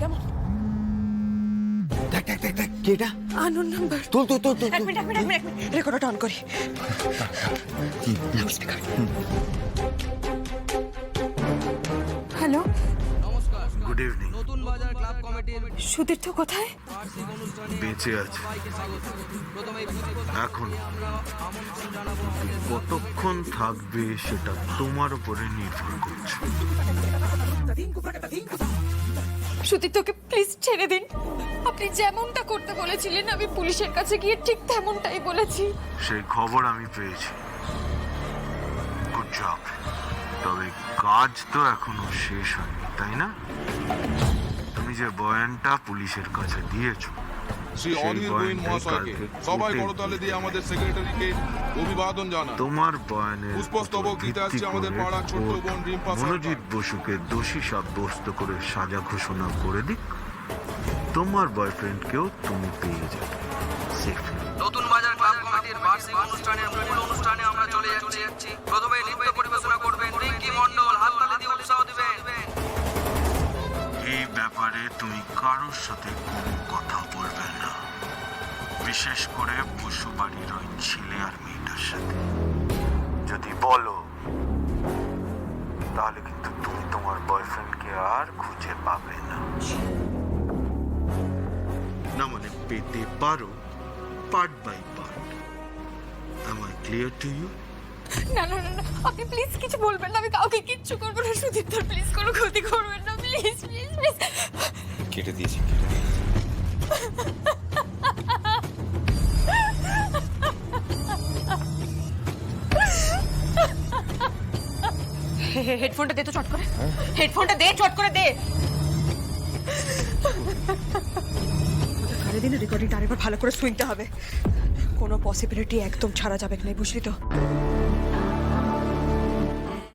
কেমন? দেখ দেখ দেখ দেখ কে এটা? Unknown number. তোল তোল তোল তোল। এক মিনিট রেকর্ডটা অন করি। Hello, good evening. নতুন বাজার ক্লাব কমিটির সুতীর্থ কোথায়? বার্ষিক অনুষ্ঠানে বেঁচে আছে সবাইকে স্বাগত। প্রথমেই এখন। আমরা আমন্ত্রণ জানাবো আমাদের কতক্ষণ থাকবে সেটা তোমার উপরে নির্ভর করছে। সুতীর্থকে প্লিজ ছেড়ে দিন। আপনি যেমনটা করতে বলেছিলেন আমি পুলিশের কাছে গিয়ে ঠিক তেমনটাই বলেছি। সেই খবর আমি পেয়েছি। Good job. তবে কাজ তো এখনো শেষ হয়নি, তাই না? তুমি যে বয়ানটা পুলিশের কাছে দিয়েছো, শ্রী অধীর গোয়েন মহাশয়কে সবাই করতালি দিয়ে আমাদের সেক্রেটারিকে অভিবাদন জানান। তোমার বয়ানের পুষ্পস্তবক দিতে আসছে আমাদের পাড়ার ছোট্ট বোন রিম্পা সরকার। মনোজিৎ বসুকে দোষী সাব্যস্ত করে সাজা ঘোষণা করে দিক, তোমার বয়ফ্রেন্ডকেও তুমি পেয়ে যাবে সেফলি। নতুন বাজার ক্লাব কমিটির বার্ষিক অনুষ্ঠানের মূল অনুষ্ঠানে আমরা চলে যাচ্ছি। প্রথমেই নৃত্য পরিবেশনা করবেন রিঙ্কি মণ্ডল। হাততালি দিয়ে উৎসাহ দিবেন। এই ব্যাপারে তুমি কারোর সাথে কোনো কথা বলবে না, বিশেষ করে বসু বাড়ির ওই ছেলে আর মেয়েটার সাথে। যদি বলো তাহলে কিন্তু তুমি তোমার বয়ফ্রেন্ডকে আর খুঁজে পাবে না। না মানে পেতে পারো, part by part. Am I clear to you? না না না না, আপনি প্লিজ কিছু বলবেন না। আমি কাউকে কিচ্ছু করবো না। সুতীর্থ প্লিজ কোনো ক্ষতি করবেন না, প্লিজ প্লিজ প্লিজ। কেটে দিয়েছি। হেডফোনটা দে তো চট করে। হেডফোনটা দে, চট করে দে। কানে দিন রেকর্ডিংটা আরেকবার ভালো করে শুনতে হবে। কোনো পসিবিলিটি একদম ছাড়া যাবে না, বুঝলি তো?